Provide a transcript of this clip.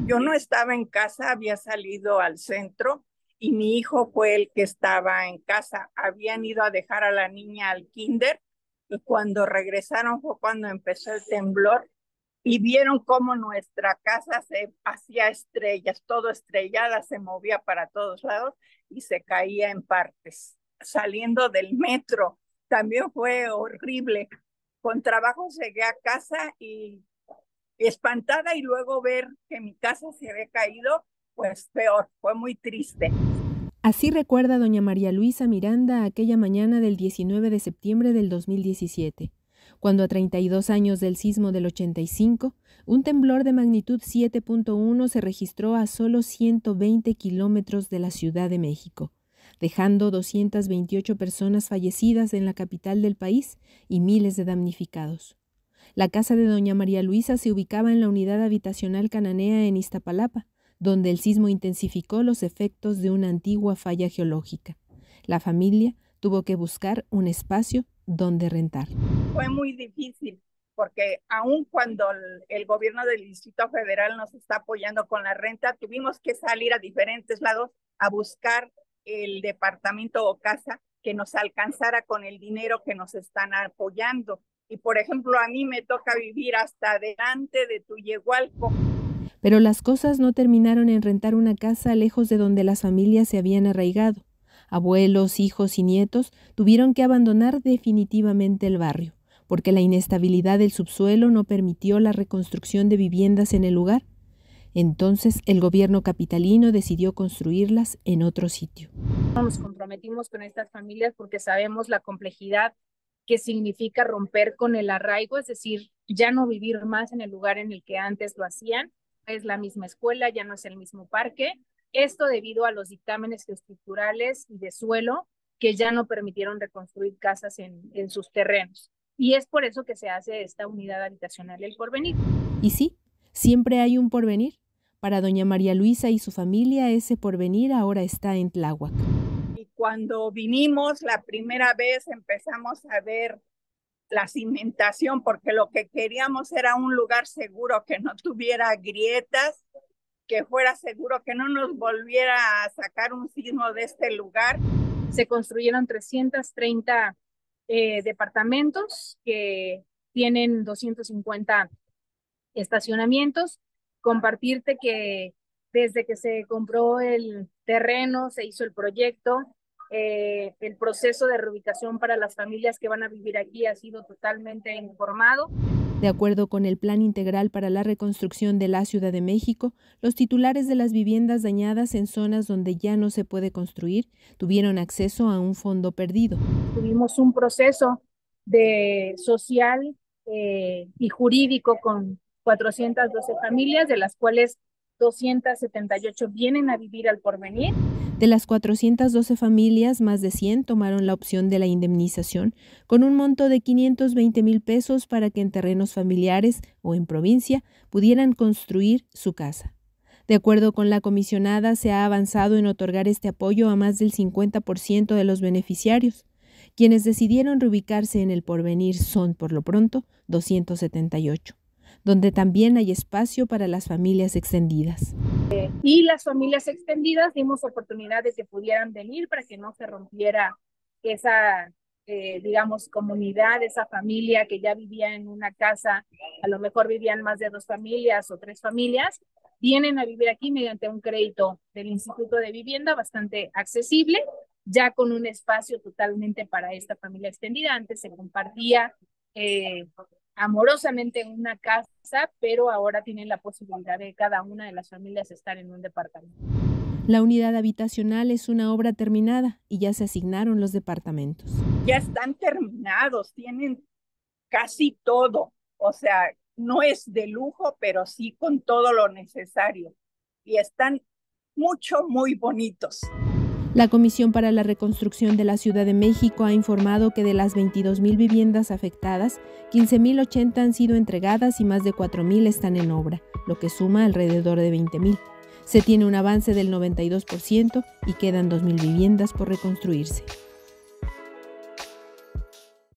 Yo no estaba en casa, había salido al centro y mi hijo fue el que estaba en casa. Habían ido a dejar a la niña al kinder y cuando regresaron fue cuando empezó el temblor y vieron cómo nuestra casa se hacía estrellas, todo estrellada, se movía para todos lados y se caía en partes. Saliendo del metro también fue horrible. Con trabajo llegué a casa y espantada y luego ver que mi casa se había caído, pues peor, fue muy triste. Así recuerda doña María Luisa Miranda aquella mañana del 19 de septiembre del 2017, cuando a 32 años del sismo del 85, un temblor de magnitud 7.1 se registró a solo 120 kilómetros de la Ciudad de México, dejando 228 personas fallecidas en la capital del país y miles de damnificados. La casa de doña María Luisa se ubicaba en la unidad habitacional cananea en Iztapalapa, donde el sismo intensificó los efectos de una antigua falla geológica. La familia tuvo que buscar un espacio donde rentar. Fue muy difícil porque aun cuando el gobierno del Distrito Federal nos está apoyando con la renta, tuvimos que salir a diferentes lados a buscar el departamento o casa que nos alcanzara con el dinero que nos están apoyando. Y por ejemplo, a mí me toca vivir hasta delante de Tuyehualco. Pero las cosas no terminaron en rentar una casa lejos de donde las familias se habían arraigado. Abuelos, hijos y nietos tuvieron que abandonar definitivamente el barrio, porque la inestabilidad del subsuelo no permitió la reconstrucción de viviendas en el lugar. Entonces el gobierno capitalino decidió construirlas en otro sitio. Nos comprometimos con estas familias porque sabemos la complejidad que significa romper con el arraigo, es decir, ya no vivir más en el lugar en el que antes lo hacían. Es la misma escuela, ya no es el mismo parque. Esto debido a los dictámenes estructurales y de suelo que ya no permitieron reconstruir casas en sus terrenos. Y es por eso que se hace esta unidad habitacional El Porvenir. Y sí, siempre hay un porvenir. Para doña María Luisa y su familia, ese porvenir ahora está en Tláhuac. Y cuando vinimos la primera vez empezamos a ver la cimentación, porque lo que queríamos era un lugar seguro, que no tuviera grietas, que fuera seguro, que no nos volviera a sacar un sismo de este lugar. Se construyeron 330 departamentos que tienen 250 estacionamientos. Compartirte que desde que se compró el terreno, se hizo el proyecto, el proceso de reubicación para las familias que van a vivir aquí ha sido totalmente informado. De acuerdo con el Plan Integral para la Reconstrucción de la Ciudad de México, los titulares de las viviendas dañadas en zonas donde ya no se puede construir tuvieron acceso a un fondo perdido. Tuvimos un proceso de social y jurídico con 412 familias, de las cuales 278 vienen a vivir al Porvenir. De las 412 familias, más de 100 tomaron la opción de la indemnización, con un monto de 520,000 pesos para que en terrenos familiares o en provincia pudieran construir su casa. De acuerdo con la comisionada, se ha avanzado en otorgar este apoyo a más del 50% de los beneficiarios. Quienes decidieron reubicarse en El Porvenir son, por lo pronto, 278. Donde también hay espacio para las familias extendidas. Y las familias extendidas dimos oportunidad de que pudieran venir para que no se rompiera esa, digamos, comunidad, esa familia que ya vivía en una casa, a lo mejor vivían más de 2 familias o 3 familias, vienen a vivir aquí mediante un crédito del Instituto de Vivienda bastante accesible, ya con un espacio totalmente para esta familia extendida. Antes se compartía amorosamente en una casa, pero ahora tienen la posibilidad de cada una de las familias estar en un departamento. La unidad habitacional es una obra terminada y ya se asignaron los departamentos. Ya están terminados, tienen casi todo, o sea, no es de lujo, pero sí con todo lo necesario. Y están muy bonitos. La Comisión para la Reconstrucción de la Ciudad de México ha informado que de las 22,000 viviendas afectadas, 15,080 han sido entregadas y más de 4,000 están en obra, lo que suma alrededor de 20,000. Se tiene un avance del 92% y quedan 2,000 viviendas por reconstruirse.